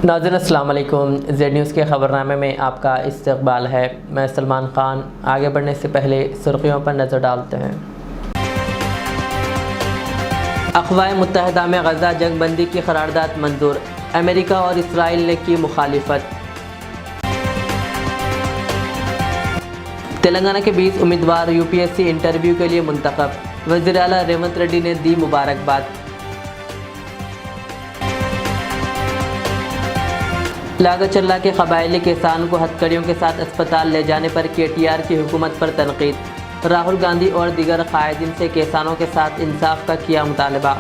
नाज़रीन अस्सलाम वालेकुम। ज़ेड न्यूज़ के ख़बरनामे में आपका इस्तक़बाल है। मैं सलमान ख़ान। आगे बढ़ने से पहले सुर्खियों पर नज़र डालते हैं। अक़वाम मुत्तहिदा में गज़ा जंगबंदी की क़रारदाद मंजूर, अमेरिका और इसराइल ने की मुखालिफत। तेलंगाना के 20 उम्मीदवार यूपीएससी इंटरव्यू के लिए मुंतखब, वज़ीर आला रेवंत रेड्डी ने दी मुबारकबाद। लागत चल्ला के कबायली किसान को हथकड़ियों के साथ अस्पताल ले जाने पर केटीआर की हुकूमत पर तनकीद। राहुल गांधी और दीगर कायदीन से किसानों के साथ इंसाफ का किया मुतालबा।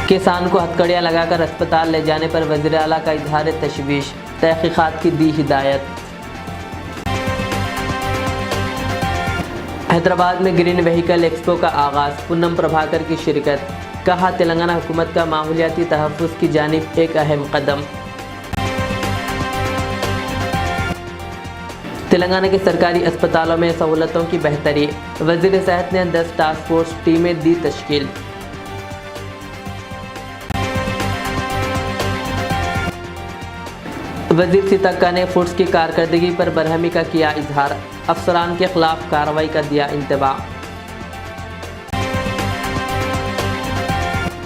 किसान को हथकड़ियाँ लगाकर अस्पताल ले जाने पर वज़ीर आला का इजहार तशवीश, तहकीकात की दी हिदायत। हैदराबाद में ग्रीन व्हीकल एक्सपो का आगाज़, पूनम प्रभाकर की शिरकत। कहा, तेलंगाना हुकूमत का माहौलियाती तहफ़्फ़ुज़ की जानिब एक अहम कदम। तेलंगाना के सरकारी अस्पतालों में सहूलतों की बेहतरी, वज़ीर सेहत ने 10 टास्क फोर्स टीमें दी तश्कील। वज़ीर सीतक्का ने फूड्स की कारकर्दगी पर बरहमी का किया इजहार, अफसरान के खिलाफ कार्रवाई का दिया इंतबाह।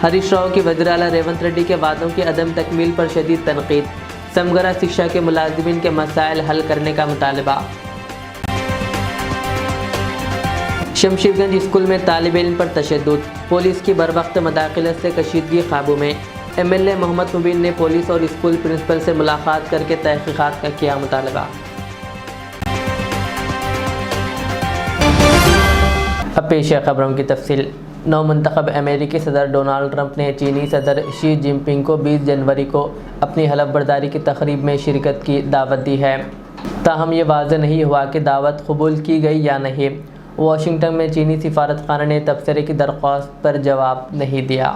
हरीश राव की वज़ीर आला रेवंत रेड्डी के वादों की अदम तकमील पर शदीद तनकीद, समगरा शिक्षा के मुलाजिमीन के मसाइल हल करने का मुतालबा। शमशीरगंज स्कूल में तालिब इल्म पर तशद्दुद, पुलिस की बरवक्त मदाखलत से कशीदगी काबू में। एमएलए मोहम्मद मुबीन ने पुलिस और स्कूल प्रिंसिपल से मुलाकात करके तहकीकात का किया मुतालबा। अब पेश है खबरों की तफसील। नौमुंतखब अमेरिकी सदर डोनाल्ड ट्रंप ने चीनी सदर शी जिनपिंग को 20 जनवरी को अपनी हलफ बर्दारी की तकरीब में शिरकत की दावत दी है। ताहम ये वाज़ेह नहीं हुआ कि दावत कबूल की गई या नहीं। वाशिंगटन में चीनी सिफारतखाना ने तबसरे की दरख्वास्त पर जवाब नहीं दिया।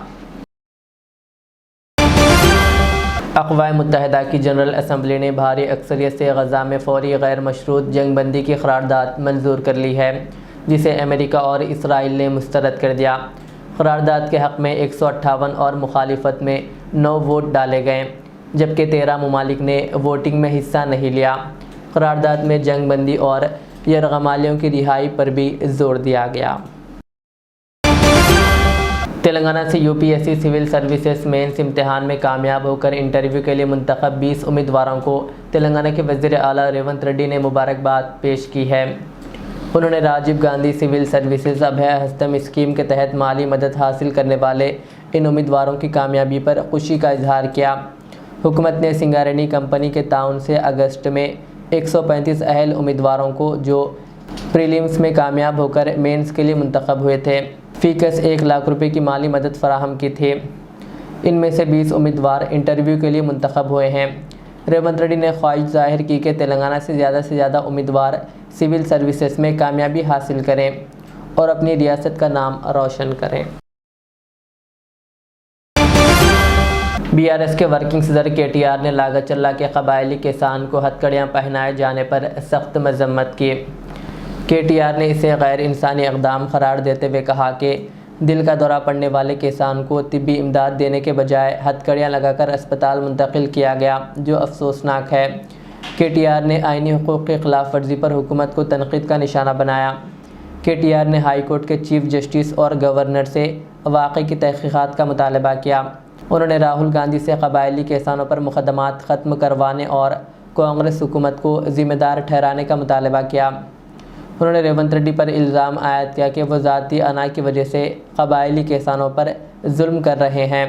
अक़वाम मुत्तहिदा की जनरल असम्बली ने भारी अक्सरियत से गज़ा में फ़ौरी गैर मशरूत जंगबंदी की क़रारदाद मंजूर कर ली है, जिसे अमेरिका और इसराइल ने मुस्तरद कर दिया। क़रारदाद के हक़ में 158 और मुखालिफत में 9 वोट डाले गए, जबकि 13 ममालिक ने वोटिंग में हिस्सा नहीं लिया। क़रारदाद में जंगबंदी और यरगमालियों की रिहाई पर भी जोर दिया गया। तेलंगाना से यूपीएससी सिविल सर्विसेज मेंस इम्तिहान में कामयाब होकर इंटरव्यू के लिए मुंतखब 20 उम्मीदवारों को तेलंगाना के वज़ीर आला रेवंत रेड्डी ने मुबारकबाद पेश की है। उन्होंने राजीव गांधी सिविल सर्विसेज अभय हस्तम स्कीम के तहत माली मदद हासिल करने वाले इन उम्मीदवारों की कामयाबी पर खुशी का इजहार किया। हुकूमत ने सिंगारेनी कंपनी के ताउन से अगस्त में 135 अहल उम्मीदवारों को, जो प्रीलिम्स में कामयाब होकर मेंस के लिए मुंतखब हुए थे, फ़ीकस 1 लाख रुपये की माली मदद फराहम की थी। इनमें से 20 उम्मीदवार इंटरव्यू के लिए मुंतखब हुए हैं। रेवंत रेड्डी ने ख्वाहिश जाहिर की कि तेलंगाना से ज़्यादा उम्मीदवार सिविल सर्विसेज में कामयाबी हासिल करें और अपनी रियासत का नाम रोशन करें। बीआरएस के वर्किंग सदर केटीआर ने लागत चल्ला के कबायली किसान को हथकड़ियाँ पहनाए जाने पर सख्त मजम्मत की। केटीआर ने इसे गैर इंसानी इक़दाम करार देते हुए कहा कि दिल का दौरा पड़ने वाले किसान को तिब्बी इमदाद देने के बजाय हथकड़ियाँ लगाकर अस्पताल मुंतकिल किया गया, जो अफसोसनाक है। केटीआर ने आइनी हुकूक़ की खिलाफ वर्जी पर हुकूमत को तनक़ीद का निशाना बनाया। केटीआर ने हाई कोर्ट के चीफ जस्टिस और गवर्नर से वाक़ई की तहक़ीक़ात का मुतालबा किया। उन्होंने राहुल गांधी से कबायली किसानों पर मुक़दमात ख़त्म करवाने और कांग्रेस हुकूमत को ज़िम्मेदार ठहराने का मुतालबा किया। उन्होंने रेवंत रेड्डी पर इल्ज़ाम आयद किया कि वह ज़ाती अना की वजह से कबायली किसानों पर जुल्म कर रहे हैं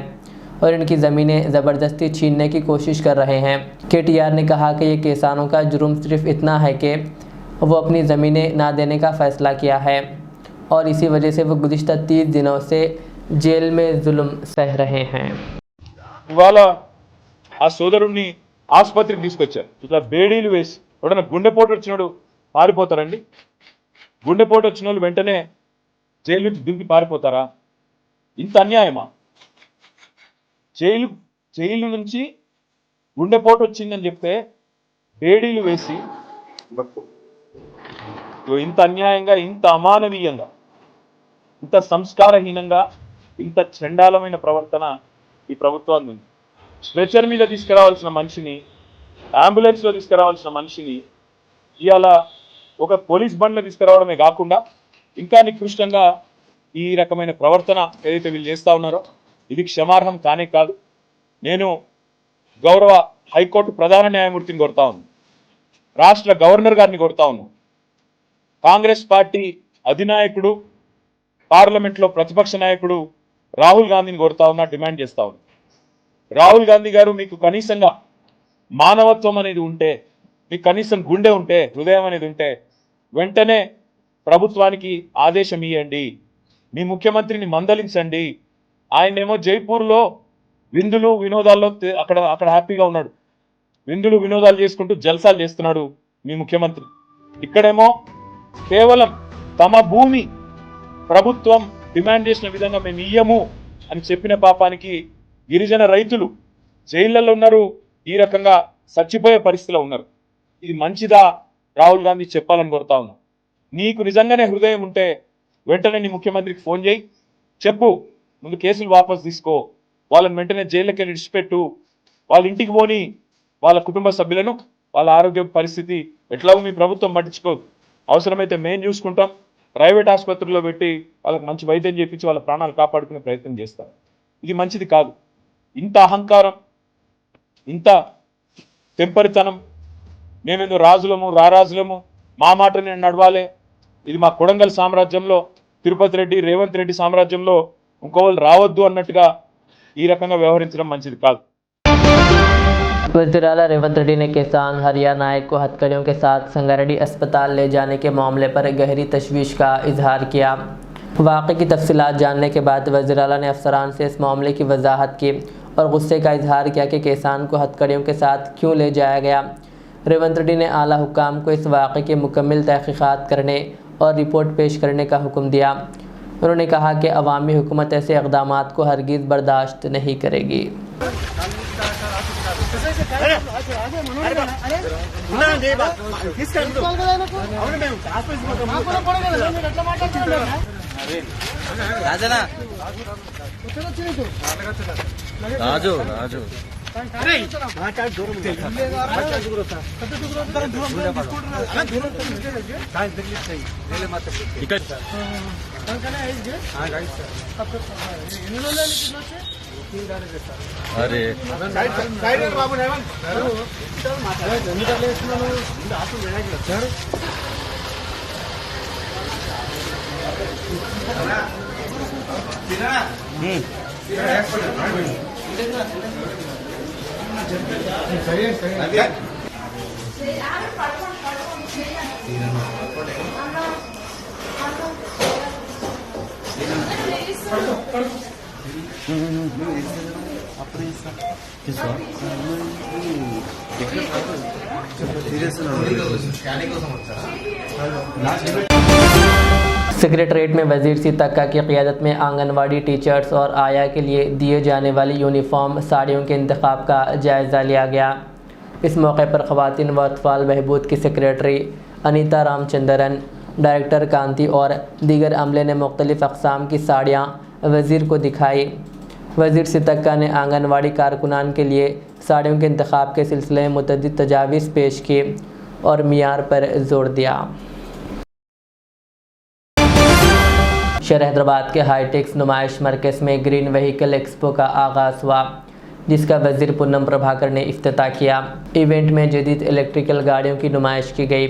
और इनकी ज़मीनें ज़बरदस्ती छीनने की कोशिश कर रहे हैं। केटीआर ने कहा कि ये किसानों का जुर्म सिर्फ इतना है कि वो अपनी ज़मीनें ना देने का फ़ैसला किया है और इसी वजह से वो गुज़िश्ता 30 दिनों से जेल में जुल्म सह रहे हैं। ఇవాళ ఆ సోదరుణ్ణి ఆసుపత్రికి తీసుకొచ్చారు. ఇట్లా బేడీలు వేసి ఎవడన్నా గుండెపోటు వచ్చినోడు పారిపోతారండి? గుండెపోటు వచ్చిన వాళ్ళు వెంటనే జైలు నుంచి దింపి పారిపోతారా? ఇంత అన్యాయమా? జైలు నుంచి గుండెపోటు వచ్చిందని చెప్తే బేడీలు వేసి ఇంత అన్యాయంగా, ఇంత అమానవీయంగా, ఇంత సంస్కారహీనంగా, ఇంత చండాలమైన ప్రవర్తన ఈ ప్రభుత్వాన్ని ఉంది. స్ట్రెచర్ మీద తీసుకురావాల్సిన మనిషిని, అంబులెన్స్లో తీసుకురావాల్సిన మనిషిని ఇవాళ ఒక పోలీస్ బండ్లో తీసుకురావడమే కాకుండా ఇంకా నికృష్టంగా ఈ రకమైన ప్రవర్తన ఏదైతే వీళ్ళు చేస్తూ ఉన్నారో ఇది క్షమార్హం కానే కాదు. నేను గౌరవ హైకోర్టు ప్రధాన న్యాయమూర్తిని కొడతా ఉన్నాను, రాష్ట్ర గవర్నర్ గారిని కొడతా ఉన్నాను, కాంగ్రెస్ పార్టీ అధినాయకుడు పార్లమెంట్లో ప్రతిపక్ష నాయకుడు రాహుల్ గాంధీని కొడతా ఉన్నా, డిమాండ్ చేస్తా ఉన్నా. రాహుల్ గాంధీ గారు, మీకు కనీసంగా మానవత్వం అనేది ఉంటే, మీకు కనీసం గుండె ఉంటే, హృదయం అనేది ఉంటే వెంటనే ప్రభుత్వానికి ఆదేశం ఇవ్వండి, మీ ముఖ్యమంత్రిని మందలించండి. ఆయనేమో జైపూర్లో విందులు వినోదాల్లో అక్కడ హ్యాపీగా ఉన్నాడు, విందులు వినోదాలు చేసుకుంటూ జల్సాలు చేస్తున్నాడు మీ ముఖ్యమంత్రి. ఇక్కడేమో కేవలం తమ భూమి ప్రభుత్వం డిమాండ్ చేసిన విధంగా మేము ఇయ్యము అని చెప్పిన పాపానికి గిరిజన రైతులు జైళ్లలో ఉన్నారు, ఈ రకంగా చచ్చిపోయే పరిస్థితిలో ఉన్నారు. ఇది మంచిదా? రాహుల్ గాంధీ చెప్పాలని కోరుతా ఉన్నా. నీకు నిజంగానే హృదయం ఉంటే వెంటనే నీ ముఖ్యమంత్రికి ఫోన్ చేయి, చెప్పు, ముందు కేసులు వాపసు తీసుకో, వాళ్ళని వెంటనే జైళ్ళకి విడిచిపెట్టు, వాళ్ళ ఇంటికి పోని, వాళ్ళ కుటుంబ సభ్యులను, వాళ్ళ ఆరోగ్య పరిస్థితి ఎట్లాగో మీ ప్రభుత్వం పట్టించుకోదు, అవసరమైతే మేము చూసుకుంటాం, ప్రైవేట్ ఆసుపత్రుల్లో పెట్టి వాళ్ళకి మంచి వైద్యం చేయించి వాళ్ళ ప్రాణాలు కాపాడుకునే ప్రయత్నం చేస్తారు. ఇది మంచిది కాదు. ఇంత అహంకారం, ఇంత తెంపరితనం, మేమేందో రాజులము రారాజులము, మా మాట నేను నడవాలి, ఇది మా కొడంగల్ సామ్రాజ్యంలో తిరుపతి రెడ్డి రేవంత్ రెడ్డి సామ్రాజ్యంలో ఇంకోవాళ్ళు రావద్దు అన్నట్టుగా ఈ రకంగా వ్యవహరించడం మంచిది కాదు. वज़ीर आला रेवंत रेड्डी ने किसान हरिया नायक को हथकड़ियों के साथ संगारेड्डी अस्पताल ले जाने के मामले पर गहरी तशवीश का इजहार किया। वाक़े की तफसीलात जानने के बाद वज़ीर आला ने अफसरान से इस मामले की वजाहत की और गुस्से का इजहार किया कि किसान को हथकड़ियों के साथ क्यों ले जाया गया। रेवंत रेड्डी ने आला हुक्काम को इस वाक़े की मुकम्मल तहक़ीक़ात करने और रिपोर्ट पेश करने का हुक्म दिया। उन्होंने कहा कि अवामी हुकूमत ऐसे इक़दामात को हरगिज़ बर्दाश्त नहीं करेगी। రాజు రాజు అరే सेक्रेटरीट में वजीर सीतक्का की क़ियादत में आंगनवाड़ी टीचर्स और आया के लिए दिए जाने वाली यूनिफॉर्म साड़ियों के इंतखाब का जायज़ा लिया गया। इस मौके पर ख़वातीन व अतफ़ाल बहबूद की सेक्रेटरी अनीता रामचंद्रन, डायरेक्टर कांति और दीगर अमले ने मुख्तलिफ़ अक़साम की साड़ियाँ वज़ीर को दिखाई। वज़ीर सीतक्का ने आंगनवाड़ी कारकुनान के लिए साड़ियों के इंतखाब के सिलसिले में मुतअद्दिद तजावीज़ पेश की और मियार पर जोर दिया। शहर हैदराबाद के हाईटेक्स नुमाइश मरकज़ में ग्रीन व्हीकल एक्सपो का आगाज़ हुआ, जिसका वज़ीर पूनम प्रभाकर ने इफ्तिताह किया। इवेंट में जदीद इलेक्ट्रिकल गाड़ियों की नुमाइश की गई,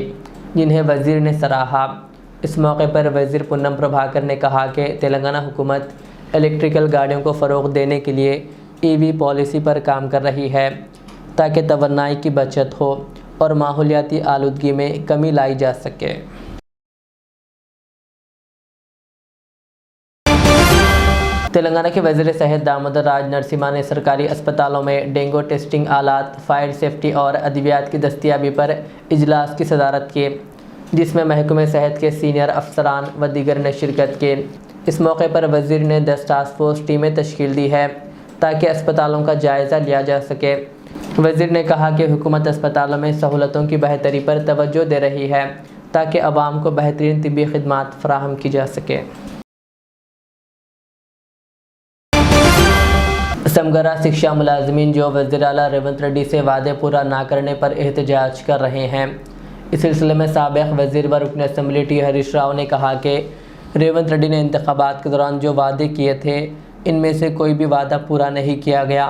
जिन्हें वज़ीर ने सराहा। इस मौके पर वज़ीर पूनम प्रभाकर ने कहा कि तेलंगाना हुकूमत इलेक्ट्रिकल गाड़ियों को फ़रोग़ देने के लिए ईवी पॉलिसी पर काम कर रही है, ताकि तवन्नाई की बचत हो और माहौलियाती आलूदगी में कमी लाई जा सके। तेलंगाना के वज़ीर सेहत दामोदर राज नरसिम्हा ने सरकारी अस्पतालों में डेंगू टेस्टिंग आलात, फायर सेफ्टी और अद्वियात की दस्तियाबी पर इजलास की सदारत की, जिसमें महकमे सेहत के सीनियर अफसरान व दीगर ने शिरकत की। इस मौके पर वज़ीर ने 10 टास्क फोर्स टीमें तश्कील दी है ताकि अस्पतालों का जायज़ा लिया जा सके। वज़ीर ने कहा कि हुकूमत अस्पतालों में सहूलतों की बेहतरी पर तवज्जो दे रही है ताकि आवाम को बेहतरीन तिब्बी खिदमात फराहम की जा सके। समगरा शिक्षा मुलाजमीन जो वज़ीर आला रेवंत रेड्डी से वादे पूरा ना करने पर एहतजाज कर रहे हैं। इस सिलसिले में साबिक़ वज़ीर व रुकन असम्बली टी हरीश राव ने कहा कि रेवंत रेड्डी ने इंतखाबात के दौरान जो वादे किए थे इनमें से कोई भी वादा पूरा नहीं किया गया।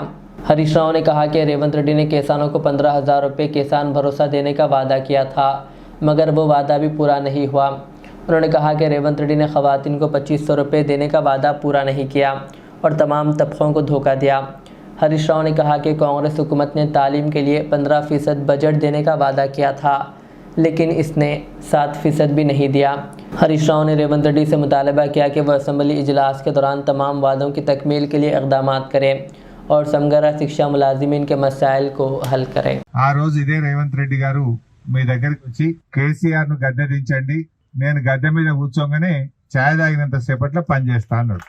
हरीश राव ने कहा कि रेवंत रेड्डी ने किसानों को 15,000 रुपये किसान भरोसा देने का वादा किया था, मगर वो वादा भी पूरा नहीं हुआ। उन्होंने कहा कि रेवंत रेड्डी ने ख़वातीन को 2500 रुपये देने का वादा पूरा नहीं किया और तमाम तबक़ों को धोखा दिया। हरीश राव ने कहा कि कांग्रेस हुकूमत ने तालीम के लिए 15% बजट देने का वादा किया था, लेकिन इसने 7% भी नहीं दिया। हरीश राव ने रेवंत रेड्डी से मुतालबा किया कि वह असम्बली इजलास के दौरान तमाम वादों की तकमील के लिए इक़दाम करें और समगरा शिक्षा मुलाजिमीन के मसाइल को हल करें। ఆ రోజు ఇదే రేవంత్ రెడ్డి గారు మీ దగ్గరికి వచ్చి కేసీఆర్ ను గద్దె దించండి, నేను గద్దె మీద కూర్చోగానే ఛాయ్ తాగినంత సేపట్లో పని చేస్తా అన్నాడు.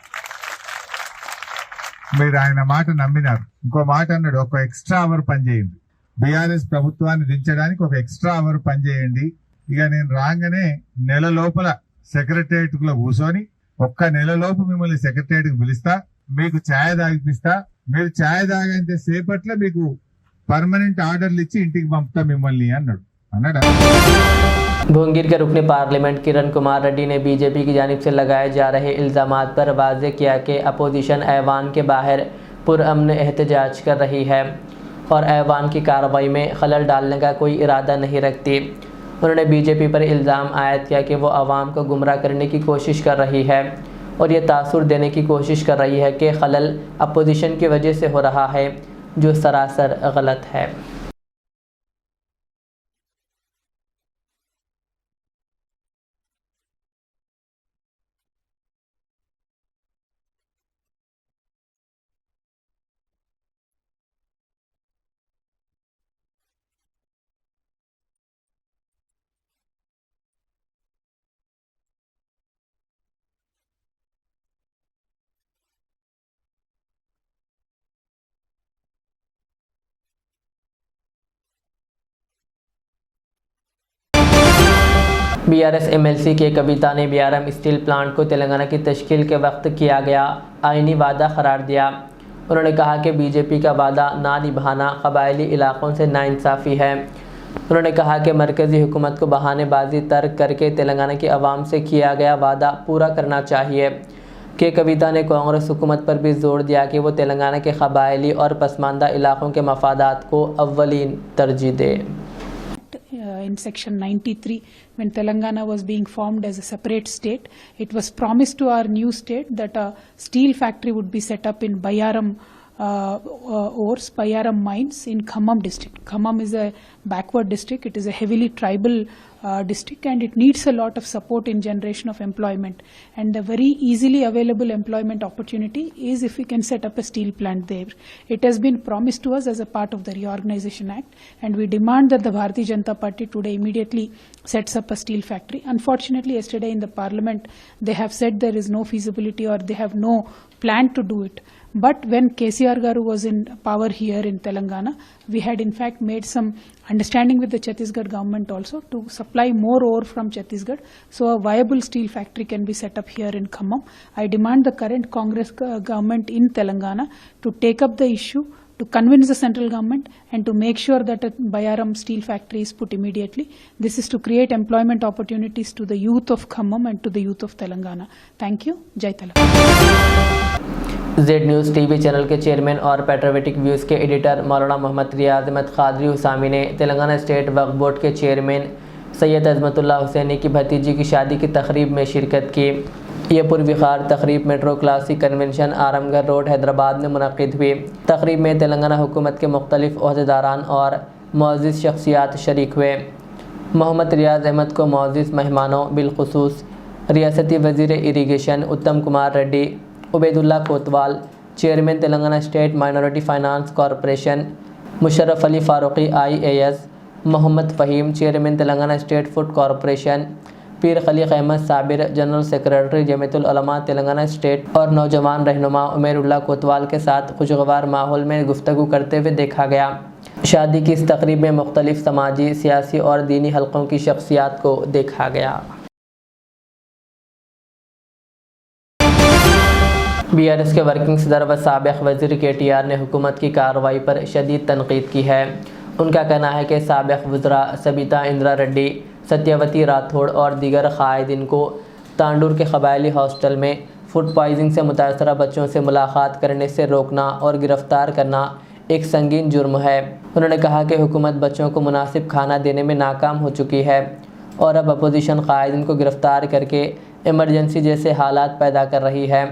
మీరు ఆయన మాట నమ్మినారు. ఇంకో మాట అన్నాడు, ఒక ఎక్స్ట్రా అవర్ పని చేయండి, బీఆర్ఎస్ ప్రభుత్వాన్ని దించడానికి ఒక ఎక్స్ట్రా అవర్ పని చేయండి. ఇక నేను రాగానే నెల లోపల సెక్రటేరియట్ లో కూర్చొని ఒక్క నెల లోపు మిమ్మల్ని సెక్రటేరియట్ కి పిలుస్తా, మీకు ఛాయ్ తాగిపిస్తా, మీరు ఛాయ్ తాగేంత సేపట్లో మీకు పర్మనెంట్ ఆర్డర్లు ఇచ్చి ఇంటికి పంపుతా మిమ్మల్ని అన్నాడు. అన్నాడా? भूंगिर के रुकने पार्लियामेंट किरण कुमार रेड्डी ने बीजेपी की जानिब से लगाए जा रहे इल्ज़ामात पर वाज़ेह किया कि अपोजिशन ऐवान के बाहर पुरअमन एहतजाज कर रही है और ऐवान की कार्रवाई में खलल डालने का कोई इरादा नहीं रखती। उन्होंने बीजेपी पर इल्ज़ाम आयद किया कि वो आवाम को गुमराह करने की कोशिश कर रही है और ये तासुर देने की कोशिश कर रही है कि खलल अपोजिशन की वजह से हो रहा है, जो सरासर गलत है। बीआरएस एमएलसी के कविता ने बीआरएम स्टील प्लांट को तेलंगाना की तश्कील के वक्त किया गया आईनी वादा करार दिया। उन्होंने कहा कि बीजेपी का वादा ना निभाना कबायली इलाकों से नाइंसाफ़ी है। उन्होंने कहा कि मरकज़ी हुकूमत को बहानेबाजी तर्क करके तेलंगाना की आवाम से किया गया वादा पूरा करना चाहिए। के कविता ने कांग्रेस हुकूमत पर भी जोर दिया कि वो तेलंगाना के कबायली और पसमानदा इलाकों के मफादात को अव्वलीन तरजीह दे। In section 93, when Telangana was being formed as a separate state, it was promised to our new state that a steel factory would be set up in Bayaram ores, Bayaram mines in Khammam district. Khammam is a backward district. It is a heavily tribal district, and it needs a lot of support in generation of employment. And the very easily available employment opportunity is if we can set up a steel plant there. It has been promised to us as a part of the Reorganization Act, and we demand that the Bharatiya Janata Party today immediately sets up a steel factory. Unfortunately, yesterday in the parliament, they have said there is no feasibility or they have no plan to do it. But when KCR Garu was in power here in Telangana, we had in fact made some understanding with the Chhattisgarh government also to supply more ore from Chhattisgarh, so a viable steel factory can be set up here in Khammam. I demand the current Congress government in Telangana to take up the issue, to convince the central government and to make sure that a Bayaram steel factory is put immediately. This is to create employment opportunities to the youth of Khammam and to the youth of Telangana. Thank you. Jai Telangana. Z news TV channel के chairman और पेट्रोवेटिक views के editor मौलाना मोहम्मद रियाज अहमद खादरी हुसामी ने Telangana state वक्फ board के chairman Syed Azmatullah Husaini की भतीजी की शादी की तकरीब में शिरकत की। ये पुरविखार तकरीब metro classic convention Aramghar road Hyderabad में मुनक़िद हुई। तकरीब में तेलंगाना हुकूमत के मुख्तलिफ ओहदेदारान और मुअज़्ज़िज़ शख्सियात शरीक हुए। मोहम्मद रियाज अहमद को मुअज़्ज़िज़ मेहमानों बिलखुसूस रियासती वज़ीर इरीगेशन उत्तम Kumar Reddy, Ubaidullah Kotwal chairman Telangana state minority finance corporation, Musharraf Ali Farooqui IAS, Mohammed Faheem chairman Telangana state food corporation, Peer Khaleeq Ahmed Sabir general secretary Jamiatul Ulama Telangana state और नौजवान रहनुमा उमैरुल्लाह कोतवाल के साथ खुशगवार माहौल में गुफ्तगू करते हुए देखा गया। शादी की इस तकरीब में मुख्तलिफ समाजी, सियासी और दीनी हलकों की शख्सियात को देखा गया। BRS के वर्किंग सदर व साबिक़ वज़ीर KTR ने हुकूमत की कार्रवाई पर शदीद तनकीद की है। उनका कहना है कि साबिक़ वज़रा सबिता इंदिरा रेड्डी, सत्यवती राठौड़ और दीगर कायदीन को तांडूर के कबायली हॉस्टल में फूड पॉइजनिंग से मुतासरा बच्चों से मुलाकात करने से रोकना और गिरफ़्तार करना एक संगीन जुर्म है। उन्होंने कहा कि हुकूमत बच्चों को मुनासिब खाना देने में नाकाम हो चुकी है और अब अपोजिशन कायदीन को गिरफ़्तार करके इमरजेंसी जैसे हालात पैदा कर रही है।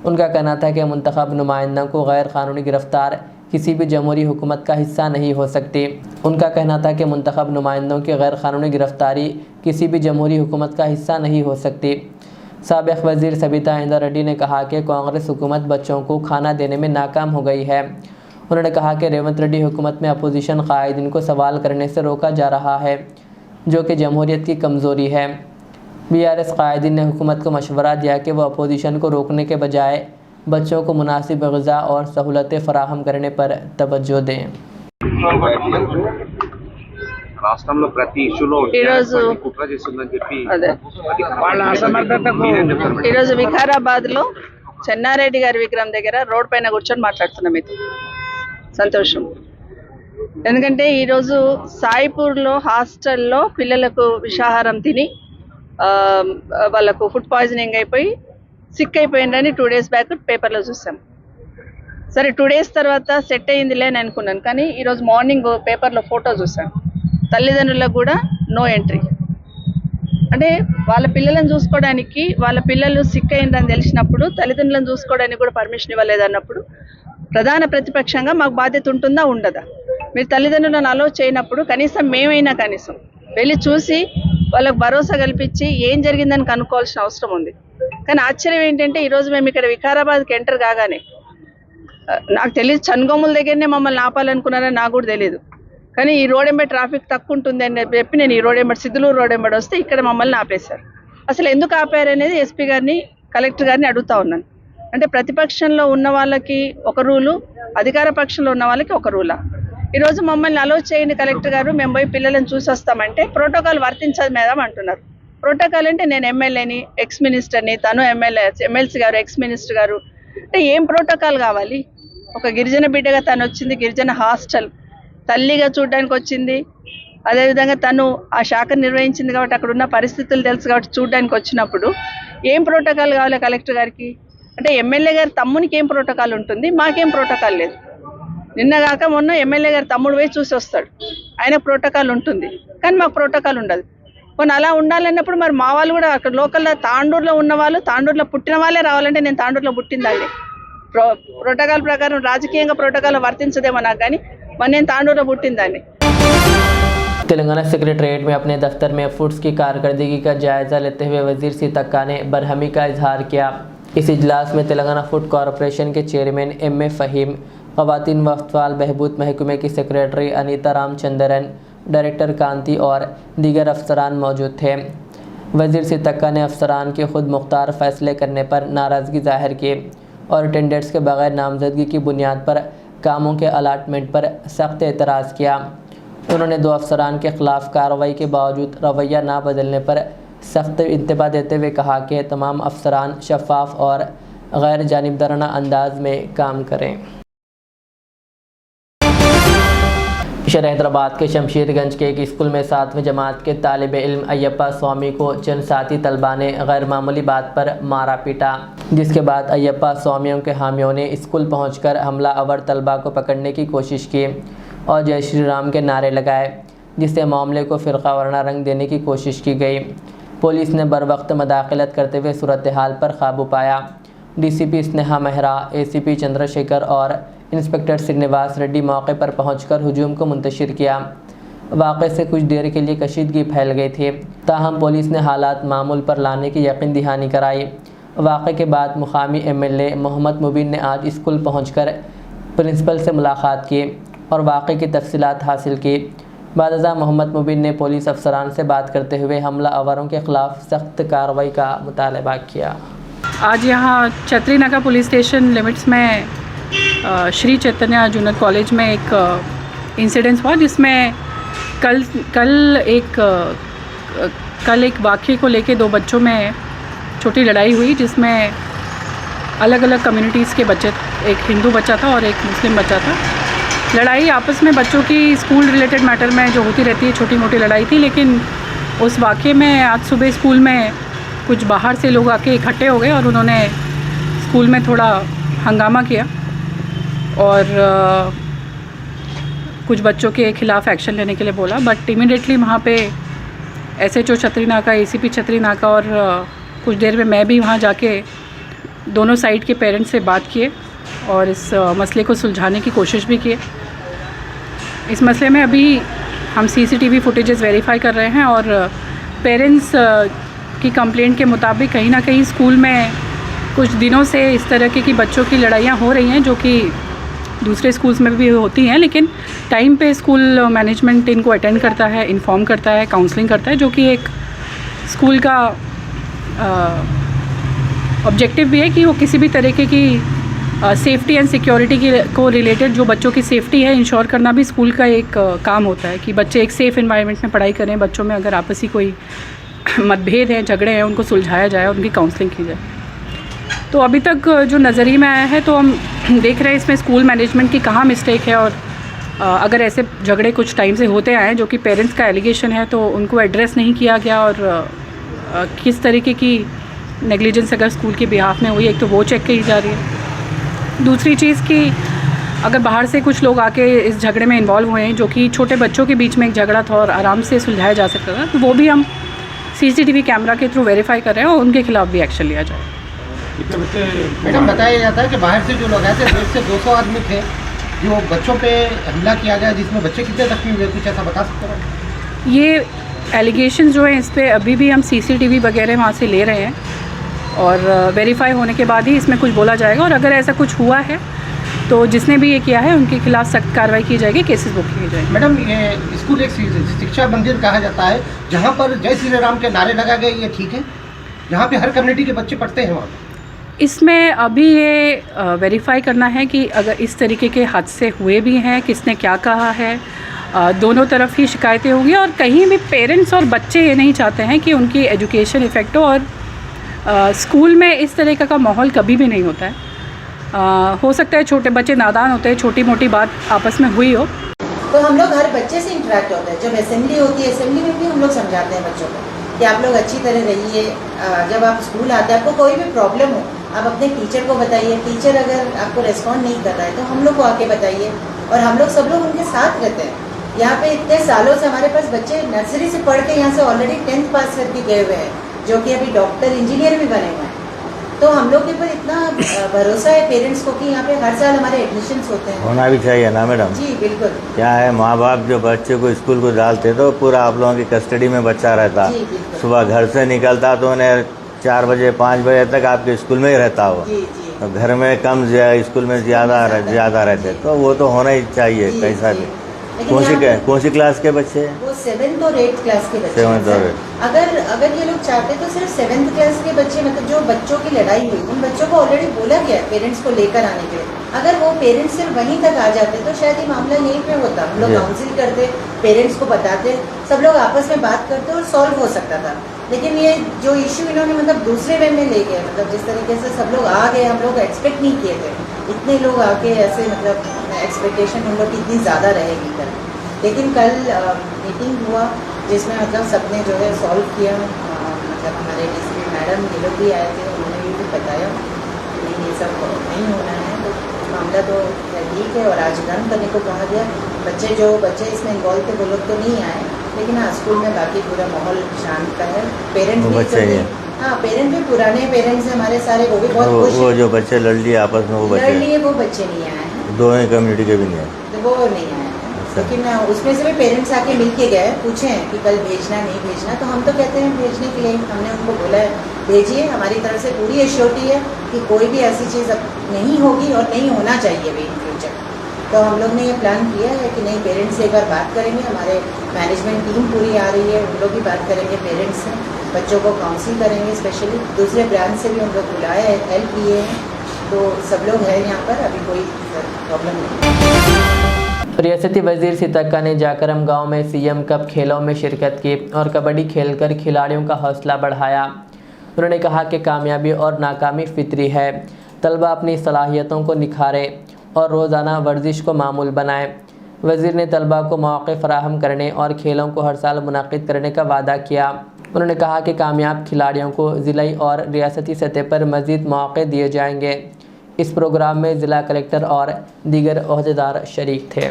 उनका कहना था कि मुंतखब नुमाइंदों को गैर कानूनी गिरफ़्तार किसी भी जमहूरी हुकूमत का हिस्सा नहीं हो सकती। उनका कहना था कि मुंतखब नुमाइंदों की गैर कानूनी गिरफ़्तारी किसी भी जमहूरी हुकूमत का हिस्सा नहीं हो सकती। साबिक़ वज़ीर सबिता इंदिरा रेड्डी ने कहा कि कांग्रेस हुकूमत बच्चों को खाना देने में नाकाम हो गई है। उन्होंने कहा कि रेवंत रेड्डी हुकूमत में अपोजिशन कायदीन को सवाल करने से रोका जा रहा है, जो कि जमहूरियत की कमज़ोरी है। BRS कायदीन ने हुकूमत को मशवरा दिया कि वह अपोजिशन को रोकने के बजाय बच्चों को मुनासिब ग़िज़ा और सहूलतें फ़राहम करने पर तवज्जो दें। రాష్ట్రంలో ప్రతి ఇష్యూలో ఈరోజు కుట్ర చేస్తుందని చెప్పి ఈరోజు వికారాబాద్లో చెన్నారెడ్డి గారి విగ్రహం దగ్గర రోడ్ పైన కూర్చొని మాట్లాడుతున్నాం మీతో. సంతోషం. ఎందుకంటే ఈరోజు సాయిపూర్లో హాస్టల్లో పిల్లలకు విషాహారం తిని వాళ్ళకు ఫుడ్ పాయిజనింగ్ అయిపోయి సిక్ అయిపోయిందని 2 days బ్యాక్ పేపర్లో చూసాం. సరే 2 days తర్వాత సెట్ అయ్యిందిలే అని అనుకున్నాను, కానీ ఈరోజు మార్నింగ్ పేపర్లో ఫోటో చూసాను. తల్లిదండ్రులకు కూడా నో ఎంట్రీ. అంటే వాళ్ళ పిల్లలను చూసుకోవడానికి, వాళ్ళ పిల్లలు సిక్ అయిందని తెలిసినప్పుడు తల్లిదండ్రులను చూసుకోవడానికి కూడా పర్మిషన్ ఇవ్వలేదన్నప్పుడు ప్రధాన ప్రతిపక్షంగా మాకు బాధ్యత ఉంటుందా ఉండదా? మీరు తల్లిదండ్రులను అలో చేయనప్పుడు కనీసం మేమైనా కనీసం వెళ్ళి చూసి వాళ్ళకు భరోసా కల్పించి ఏం జరిగిందని కనుక్కోవాల్సిన అవసరం ఉంది. కానీ ఆశ్చర్యం ఏంటంటే ఈరోజు మేము ఇక్కడ వికారాబాద్కి ఎంటర్ కాగానే, నాకు తెలియదు చన్గోముల దగ్గరనే మమ్మల్ని ఆపాలనుకున్నారని నాకు కూడా తెలియదు, కానీ ఈ రోడ్ ఎంబడి ట్రాఫిక్ తక్కువ ఉంటుంది అని చెప్పి నేను ఈ రోడ్ ఎంబడి సిద్ధులూరు రోడ్ ఎంబడి వస్తే ఇక్కడ మమ్మల్ని ఆపేశారు. అసలు ఎందుకు ఆపారు అనేది SP గారిని, కలెక్టర్ గారిని అడుగుతా ఉన్నాను. అంటే ప్రతిపక్షంలో ఉన్న వాళ్ళకి ఒక రూలు, అధికార పక్షంలో ఉన్న వాళ్ళకి ఒక రూలా? ఈరోజు మమ్మల్ని అలో చేయండి కలెక్టర్ గారు, మేము పోయి పిల్లలను చూసి వస్తామంటే ప్రోటోకాల్ వర్తించదు మేడం అంటున్నారు. ప్రోటోకాల్ అంటే నేను ఎమ్మెల్యేని, ఎక్స్ మినిస్టర్ని, తను ఎమ్మెల్సీ గారు, ఎక్స్ మినిస్టర్ గారు, అంటే ఏం ప్రోటోకాల్ కావాలి? ఒక గిరిజన బిడ్డగా తను వచ్చింది, గిరిజన హాస్టల్ తల్లిగా చూడడానికి వచ్చింది, అదేవిధంగా తను ఆ శాఖను నిర్వహించింది కాబట్టి అక్కడ ఉన్న పరిస్థితులు తెలుసు కాబట్టి చూడడానికి వచ్చినప్పుడు ఏం ప్రోటోకాల్ కావాలి కలెక్టర్ గారికి? అంటే ఎమ్మెల్యే గారి తమ్మునికి ఏం ప్రోటోకాల్ ఉంటుంది, మాకేం ప్రోటోకాల్ లేదు. నిన్నగాక మొన్న ఎమ్మెల్యే గారి తమ్ముడు పోయి చూసి వస్తాడు, ఆయన ప్రోటోకాల్ ఉంటుంది, కానీ మాకు ప్రోటోకాల్ ఉండదు. కొన్ని అలా ఉండాలన్నప్పుడు మరి మా వాళ్ళు కూడా అక్కడ లోకల్లో తాండూరులో ఉన్న వాళ్ళు, తాండూరులో పుట్టిన వాళ్ళే రావాలంటే నేను తాండూరులో పుట్టిందాన్ని. ప్రోటోకాల్ ప్రకారం రాజకీయంగా ప్రోటోకాల్ వర్తించదేమో నాకు, కానీ మరి నేను తాండూరులో పుట్టిందాన్ని. तेलंगाना सेक्रेटरीट में अपने दफ्तर में फूड्स की कारकर्दगी का जायज़ा लेते हुए वज़ीर सीतक्का ने बरहमी का इजहार किया। इस इजलास में तेलंगाना फूड कॉरपोरेशन के चेयरमैन M.A. फ़हीम, ख़वातीन व अफ़्ताल बहबूद महकमे की सेक्रेटरी अनीता रामचंद्रन, डायरेक्टर कांति और दीगर अफसरान मौजूद थे। वज़ीर सीतक्का ने अफसरान के खुद मुख्तार फ़ैसले करने पर नाराज़गी ज़ाहिर की और टेंडर्स के बग़ैर नामजदगी की बुनियाद पर कामों के अलाटमेंट पर सख्त एतराज़ किया। उन्होंने 2 अफसरान के ख़िलाफ़ कार्रवाई के बावजूद रवैया ना बदलने पर सख्त इंतबा देते हुए कहा कि तमाम अफसरान शफाफ और गैर जानिबदाराना अंदाज में काम करें। शहर हैदराबाद के शमशेरगंज के एक स्कूल में 7वीं जमात के तालिब इल्म अय्यप्पा स्वामी को चंद साथी तलबा ने गैर मामूली बात पर मारा पीटा, जिसके बाद अय्यप्पा स्वामियों के हामियों ने स्कूल पहुंचकर हमला अवर तलबा को पकड़ने की कोशिश की और जय श्री राम के नारे लगाए, जिससे मामले को फ़िरका वरना रंग देने की कोशिश की गई। पुलिस ने बर वक्त मदाखलत करते हुए सूरत हाल पर काबू पाया। DCP स्नेहा मेहरा, ACP चंद्रशेखर और इंस्पेक्टर श्रीनिवास रेड्डी मौके पर पहुंचकर हुजूम को मुंतशिर किया। वाक़े से कुछ देर के लिए कशीदगी फैल गई थी, ताहम पुलिस ने हालात मामूल पर लाने की यकीन दहानी कराई। वाक़े के बाद मुकामी MLA मोहम्मद मुबीन ने आज स्कूल पहुंचकर प्रिंसिपल से मुलाकात की और वाक़े की तफसीलात हासिल की। बादशाह मोहम्मद मुबीन ने पुलिस अफसरान से बात करते हुए हमला आवरों के ख़िलाफ़ सख्त कार्रवाई का मुतालबा किया। आज यहाँ छतरी नाका पुलिस स्टेशन लिमिट्स में श्री चैतन्य जूनियर कॉलेज में एक इंसिडेंस हुआ, जिसमें कल एक वाक़े को लेके 2 बच्चों में छोटी लड़ाई हुई, जिसमें अलग अलग कम्युनिटीज़ के बच्चे, एक हिंदू बच्चा था और एक मुस्लिम बच्चा था। लड़ाई आपस में बच्चों की स्कूल रिलेटेड मैटर में जो होती रहती है, छोटी मोटी लड़ाई थी, लेकिन उस वाक़े में आज सुबह स्कूल में कुछ बाहर से लोग आके इकट्ठे हो गए और उन्होंने स्कूल में थोड़ा हंगामा किया और कुछ बच्चों के ख़िलाफ़ एक्शन लेने के लिए बोला। बट इमीडिएटली वहाँ पे SHO छतरी नाका, ACP छतरी नाका और कुछ देर में मैं भी वहाँ जाके दोनों साइड के पेरेंट्स से बात किए और इस मसले को सुलझाने की कोशिश भी किए। इस मसले में अभी हम CCTV फुटेजेस वेरीफाई कर रहे हैं और पेरेंट्स की कंप्लेंट के मुताबिक कहीं ना कहीं स्कूल में कुछ दिनों से इस तरह की बच्चों की लड़ाइयाँ हो रही हैं, जो कि दूसरे स्कूल्स में भी होती हैं, लेकिन टाइम पे स्कूल मैनेजमेंट इनको अटेंड करता है, इन्फॉर्म करता है, काउंसलिंग करता है, जो कि एक स्कूल का ऑब्जेक्टिव भी है कि वो किसी भी तरीके की सेफ्टी एंड सिक्योरिटी की को रिलेटेड जो बच्चों की सेफ्टी है इंश्योर करना भी स्कूल का एक काम होता है कि बच्चे एक सेफ़ एनवायरनमेंट में पढ़ाई करें, बच्चों में अगर आपसी कोई मतभेद हैं, झगड़े हैं, उनको सुलझाया जाए, उनकी काउंसलिंग की जाए। तो अभी तक जो नज़रिए में आया है तो हम देख रहे हैं इसमें स्कूल मैनेजमेंट की कहाँ मिस्टेक है और अगर ऐसे झगड़े कुछ टाइम से होते आए जो कि पेरेंट्स का एलिगेशन है तो उनको एड्रेस नहीं किया गया और किस तरीके की नेग्लिजेंस अगर स्कूल के बिहाफ में हुई, एक तो वो चेक की जा रही है। दूसरी चीज़ कि अगर बाहर से कुछ लोग आके इस झगड़े में इन्वॉल्व हुए हैं, जो कि छोटे बच्चों के बीच में एक झगड़ा था और आराम से सुलझाया जा सकता था, तो वो भी हम CCTV कैमरा के थ्रू वेरीफाई कर रहे हैं और उनके खिलाफ भी एक्शन लिया जाए। मैडम, बताया जाता है कि बाहर से जो लोग आए थे 150 से 200 आदमी थे, जो बच्चों पे हमला किया गया, जिसमें बच्चे कितने जख्मी हुए, कुछ ऐसा बता सकते हैं? ये एलिगेशन जो है इस पर अभी भी हम CCTV वगैरह वहाँ से ले रहे हैं और वेरीफाई होने के बाद ही इसमें कुछ बोला जाएगा और अगर ऐसा कुछ हुआ है तो जिसने भी ये किया है उनके खिलाफ सख्त कार्रवाई की जाएगी, केसेस बुक किए जाएंगे। मैडम, ये स्कूल एक शिक्षा मंदिर कहा जाता है, जहाँ पर जय श्री राम के नारे लगा गए, ये ठीक है? जहाँ पे हर कम्युनिटी के बच्चे पढ़ते हैं वहाँ? इसमें अभी ये वेरीफाई करना है कि अगर इस तरीके के हादसे हुए भी हैं, किसने क्या कहा है, दोनों तरफ ही शिकायतें होंगी और कहीं भी पेरेंट्स और बच्चे ये नहीं चाहते हैं कि उनकी एजुकेशन इफ़ेक्ट हो और स्कूल में इस तरीके का माहौल कभी भी नहीं होता है। हो सकता है छोटे बच्चे नादान होते हैं, छोटी मोटी बात आपस में हुई हो। तो हम लोग हर बच्चे से इंटरेक्ट होते हैं। जब असेंबली होती है, असेंबली में भी हम लोग समझाते हैं बच्चों को कि आप लोग अच्छी तरह रहिए। जब आप स्कूल आते हैं, आपको कोई भी प्रॉब्लम हो, आप अपने टीचर को बताइए। टीचर अगर आपको रिस्पॉन्ड नहीं कर रहा है तो हम लोग को आके बताइए और हम लोग सब लोग उनके साथ रहते हैं। यहाँ पे इतने सालों से हमारे पास बच्चे नर्सरी से पढ़ के यहाँ से ऑलरेडी 10th पास करके गए हुए हैं, जो कि अभी डॉक्टर इंजीनियर भी बने हुए हैं। तो हम लोग के ऊपर इतना भरोसा है पेरेंट्स को कि यहाँ पे हर साल हमारे एडमिशन्स होते हैं। होना भी चाहिए ना मैडम? जी बिल्कुल। क्या है, माँ बाप जो बच्चे को स्कूल को डालते तो पूरा आप लोगों की कस्टडी में बच्चा रहता। सुबह घर से निकलता तो उन्हें 4 बजे 5 बजे तक आपके स्कूल में ही रहता हो। तो घर में कम, स्कूल में ज़्यादा रहते, तो वो तो होना ही चाहिए कैसा भी। कौन सी क्लास के बच्चे? वो 7th और 8th क्लास के बच्चे। 7th और 8th। अगर ये लोग चाहते तो सिर्फ 7th क्लास के बच्चे, मतलब जो बच्चों की लड़ाई हुई, उन बच्चों को ऑलरेडी बोला गया है पेरेंट्स को लेकर आने के लिए। अगर वो पेरेंट्स सिर्फ वहीं तक आ जाते तो शायद ये मामला यहीं पे होता। हम लोग काउंसिल करते, पेरेंट्स को बताते, सब लोग आपस में बात करते और सॉल्व हो सकता था। लेकिन ये जो इश्यू इन्होंने मतलब दूसरे वे में ले गए, मतलब जिस तरीके से सब लोग आ गए, हम लोग एक्सपेक्ट नहीं किए थे इतने लोग आके ऐसे, मतलब एक्सपेक्टेशन हम लोग की इतनी ज़्यादा रहेगी कल। लेकिन कल मीटिंग हुआ जिसमें मतलब सबने जो है सॉल्व किया। मतलब हमारे DCP मैडम ये लोग भी आए थे, उन्होंने भी बताया नहीं ये सब नहीं होना है, तो मामला तो ठीक है। और आज डन करने को कहा गया। जो बच्चे इसमें इन्वॉल्व थे वो लोग तो नहीं आए, लेकिन हाँ स्कूल में बाकी पूरा माहौल शांत का है। पेरेंट्स भी हाँ, पेरेंट्स भी पुराने पेरेंट्स हैं हमारे सारे, वो भी बहुत खुश। वो जो बच्चे लड़ लिए आपस में, वो बच्चे नहीं आए हैं, दोनों कम्युनिटी के भी नहीं आए, तो वो नहीं आए। लेकिन उसमें से भी पेरेंट्स आके मिल के गए, पूछे हैं कि कल भेजना नहीं भेजना, तो हम तो कहते हैं भेजने के लिए। हमने उनको बोला है भेजिए, हमारी तरफ से पूरी एश्योरिटी है कि कोई भी ऐसी चीज़ अब नहीं होगी और नहीं होना चाहिए भी इन फ्यूचर। तो हम लोग ने ये प्लान किया है कि नहीं, पेरेंट्स से एक बार बात करेंगे। हमारे मैनेजमेंट टीम पूरी आ रही है, उन लोग भी बात करेंगे पेरेंट्स से, बच्चों को काउंसिल करेंगे। स्पेशली दूसरे ब्रांच से भी हम लोग बुलाए हैं, हेल्प लिए हैं, तो सब लोग हैं यहाँ पर, अभी कोई प्रॉब्लम नहीं। रियासती वजीर सितक्का ने जाकरम गांव में CM कप खेलों में शिरकत की और कबड्डी खेलकर खिलाड़ियों का हौसला बढ़ाया। उन्होंने कहा कि कामयाबी और नाकामी फितरी है, तलबा अपनी सलाहियतों को निखारें और रोज़ाना वर्जिश को मामूल बनाएं। वज़ीर ने तलबा को मौक़े फ़राहम करने और खेलों को हर साल मुनक़िद करने का वादा किया। उन्होंने कहा कि कामयाब खिलाड़ियों को ज़िलाई और रियासती सतह पर मज़ीद मौक़े दिए जाएंगे। इस प्रोग्राम में ज़िला कलेक्टर और दीगर ओहदेदार शरीक थे।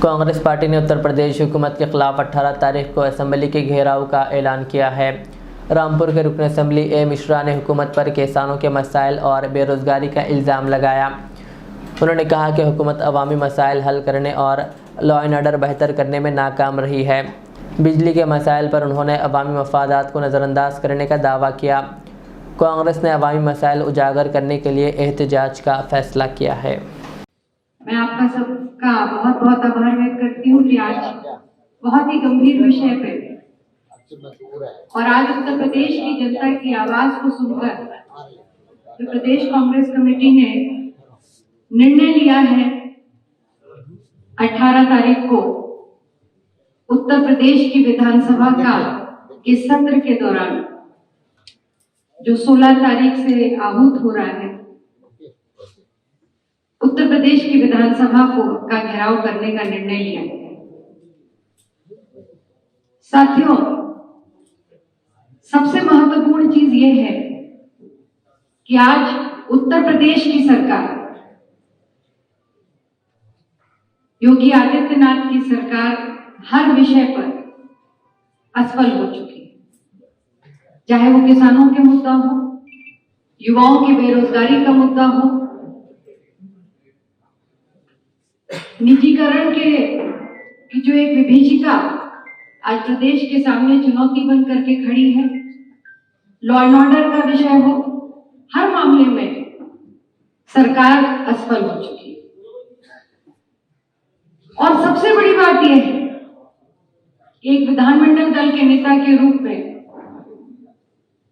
कांग्रेस पार्टी ने उत्तर प्रदेश हुकूमत के खिलाफ 18 तारीख को असेंबली के घेराव का ऐलान किया है। रामपुर के रुकन असेंबली ए मिश्रा ने हुकूमत पर किसानों के मसाइल और बेरोज़गारी का इल्ज़ाम लगाया। उन्होंने कहा कि हुकूमत अवामी मसाइल हल करने और लॉ एंड ऑर्डर बेहतर करने में नाकाम रही है। बिजली के मसाइल पर उन्होंने अवामी मफादात को नज़रअंदाज करने का दावा किया। कांग्रेस ने अवामी मसाइल उजागर करने के लिए एहतजाज का फैसला किया है। मैं आपका सबका बहुत बहुत आभार व्यक्त करती हूँ कि आज बहुत ही गंभीर विषय पे और आज उत्तर प्रदेश की जनता की आवाज को सुनकर जो प्रदेश कांग्रेस कमेटी ने निर्णय लिया है 18 तारीख को उत्तर प्रदेश की विधानसभा का इस सत्र के दौरान जो 16 तारीख से आहूत हो रहा है, उत्तर प्रदेश की विधानसभा का घेराव करने का निर्णय लिया है। साथियों, सबसे महत्वपूर्ण चीज ये है कि आज उत्तर प्रदेश की सरकार, योगी आदित्यनाथ की सरकार हर विषय पर असफल हो चुकी है। चाहे वो किसानों के मुद्दा हो, युवाओं की बेरोजगारी का मुद्दा हो, निजीकरण की जो एक विभीषिका आज प्रदेश के सामने चुनौती बन करके खड़ी है, लॉ एंड ऑर्डर का विषय हो, हर मामले में सरकार असफल हो चुकी है। और सबसे बड़ी बात यह है कि एक विधानमंडल दल के नेता के रूप में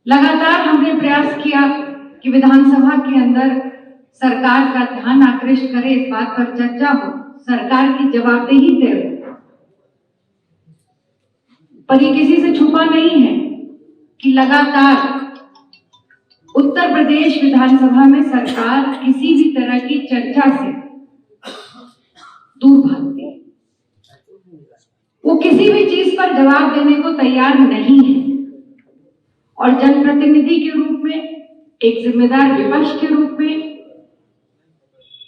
लगातार हमने प्रयास किया कि विधानसभा के अंदर सरकार का ध्यान आकृष्ट करे, इस बात पर चर्चा हो, सरकार की जवाबदेही तय हो। पर ये किसी से छुपा नहीं है कि लगातार उत्तर प्रदेश विधानसभा में सरकार किसी भी तरह की चर्चा से दूर भागती है। वो किसी भी चीज पर जवाब देने को तैयार नहीं है और जनप्रतिनिधि के रूप में, एक जिम्मेदार विपक्ष के रूप में,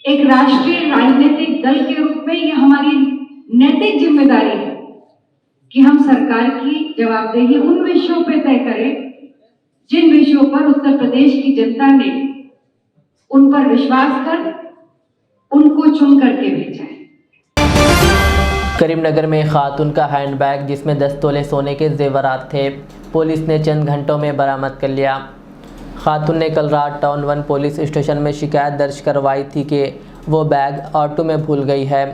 एक राष्ट्रीय राजनीतिक दल के रूप में यह हमारी नैतिक जिम्मेदारी है कि हम सरकार की जवाबदेही उन विषयों पर तय करें जिन विषयों पर उत्तर प्रदेश की जनता ने उन पर विश्वास कर उनको चुन करके भेजा है। करीमनगर में खातून का हैंडबैग जिसमें 10 तोले सोने के जेवरात थे, पुलिस ने चंद घंटों में बरामद कर लिया। खातून ने कल रात टाउन 1 पुलिस स्टेशन में शिकायत दर्ज करवाई थी कि वो बैग ऑटो में भूल गई है,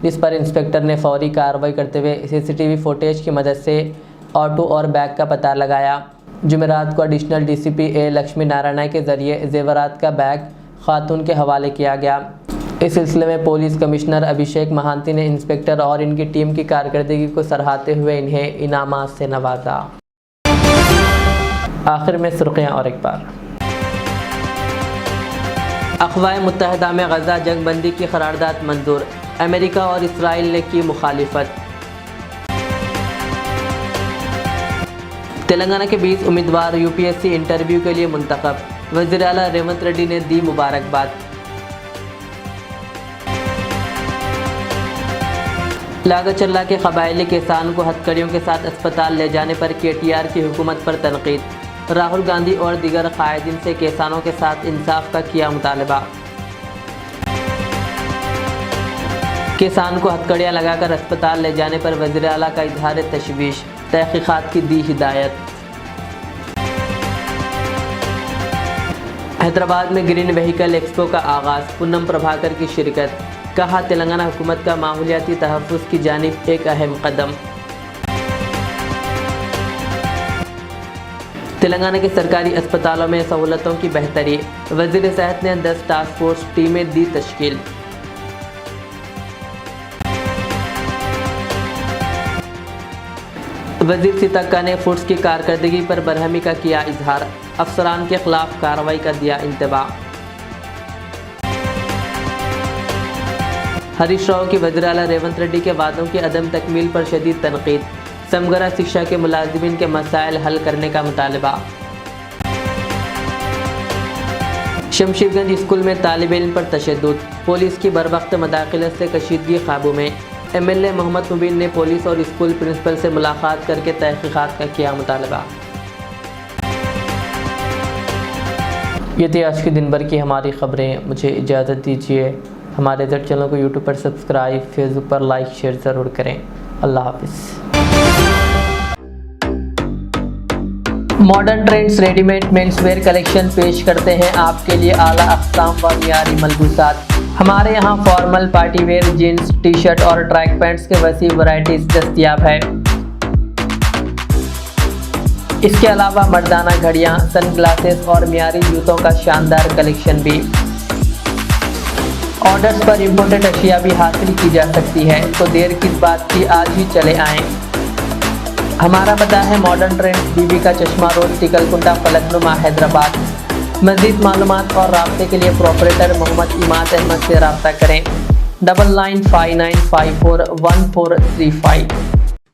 जिस पर इंस्पेक्टर ने फौरी कार्रवाई करते हुए सीसीटीवी फुटेज की मदद से ऑटो और बैग का पता लगाया। जुमेरात को एडिशनल डीसीपी ए लक्ष्मी नारायण के जरिए जेवरात का बैग खातून के हवाले किया गया। इस सिलसिले में पुलिस कमिश्नर अभिषेक महांती ने इंस्पेक्टर और इनकी टीम की कारकर्दगी को सराहते हुए इन्हें इनामात से नवाजा। आखिर में सुर्खियां और एक बार। अक़वाम मुत्तहिदा में गज़ा जंग बंदी की करारदाद मंजूर, अमेरिका और इसराइल ने की मुखालिफत। तेलंगाना के 20 उम्मीदवार यूपीएससी इंटरव्यू के लिए मुंतखब, वज़ीर आला रेवंत रेड्डी ने दी मुबारकबाद। लागचल्ला के कबायली किसान को हथकड़ियों के साथ अस्पताल ले जाने पर केटीआर की हुकूमत पर तनकीद। राहुल गांधी और दीगर कायदीन से किसानों के साथ इंसाफ का किया मुतालबा। किसान को हथकड़ियाँ लगाकर अस्पताल ले जाने पर वज़ीर आला का इजहार तशवीश, तहकीकात की दी हिदायत। हैदराबाद में ग्रीन व्हीकल एक्सपो का आगाज़, पूनम प्रभाकर की शिरकत। कहा तेलंगाना हुकूमत का माहौलियाती तहफ़्फ़ुज़ की जानिब एक अहम कदम। तेलंगाना के सरकारी अस्पतालों में सहूलतों की बेहतरी, वज़ीर सेहत ने 10 टास्क फोर्स टीमें दी तश्कील। वज़ीर सितक्का ने फूड्स की कारकर्दगी पर बरहमी का किया इजहार, अफसरान के खिलाफ कार्रवाई का दिया इंतबाह। हरीश राव की वज़ीर आला रेवंत रेड्डी के वादों की अदम तकमील पर शदीद तनकीद, समगरा शिक्षा के मुलाजिमीन के मसाइल हल करने का मुतालबा। शमशेरगंज स्कूल में तालिब इल्म पर तशद्दुद, पुलिस की बरवक्त मदाखलत से कशीदगी काबू में। MLA मोहम्मद मुबीन ने पुलिस और स्कूल प्रिंसिपल से मुलाकात करके तहकीकात का किया मुतालबा। ये थी आज के दिन भर की हमारी खबरें। मुझे इजाज़त दीजिए। हमारे ज़ेड चैनल को YouTube पर सब्सक्राइब, फेसबुक पर लाइक शेयर ज़रूर करें। अल्लाह हाफिज़। Modern trends readymade menswear collection पेश करते हैं आपके लिए आला अक़साम व मियारी मलबूसात। हमारे यहाँ formal, party wear, jeans, T shirt और ट्रैक पैंट्स के वसी वैरायटीज दस्तयाब है। इसके अलावा मर्दाना घड़ियाँ, सन ग्लासेस और मियारी जूतों का शानदार कलेक्शन भी। ऑर्डर्स पर इम्पोर्टेड अशिया भी हासिल की जा सकती है, तो देर किस बात की, आज ही चले आएँ। हमारा पता है मॉडर्न ट्रेंड्स, बीबी का चश्मा रोड, टिकलकुंडा, फलकनुमा, हैदराबाद। मज़ीद मालूमात और राब्ते के लिए प्रोपरेटर मोहम्मद इमाद अहमद से रब्ता करें 9959541435।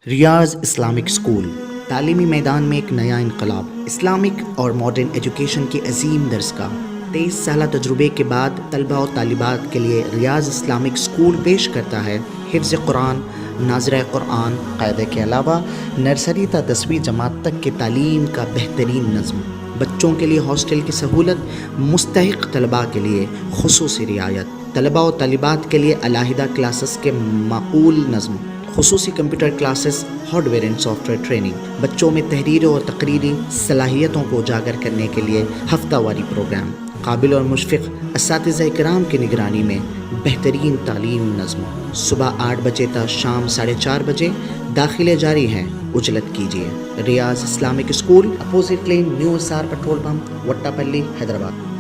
रियाज इस्लामिक स्कूल, तालीमी मैदान में एक नया इनकलाब। इस्लामिक और मॉडर्न एजुकेशन की अजीम दरसगाह। 23 साल तजुर्बे के बाद तलबा और तालिबात के लिए रियाज इस्लामिक स्कूल पेश करता है हिफ्ज़ कुरान, नाज़िरा कुरान क़ायदे के अलावा नर्सरी ता 10वीं जमात तक की तालीम का बेहतरीन नज़्म। बच्चों के लिए हॉस्टल की सहूलत, मुस्तहिक़ तलबा के लिए खुसूसी रियायत, तलबा और तालिबात के लिए अलहदा क्लासेस के माकूल नज़्म, खुसूसी computer classes, hardware and software training. बच्चों में तहरीरी और तकरीरी सलाहियतों को उजागर करने के लिए हफ्तावारी प्रोग्राम। काबिल और मुशफ़िक़ असातिज़ा इकराम की निगरानी में बेहतरीन तालीम नज़्म। सुबह 8 बजे तक शाम 4:30 बजे दाखिले जारी हैं, उजलत कीजिए। Riyaz Islamic school, opposite lane, new SR petrol pump, Vattapalli, Hyderabad.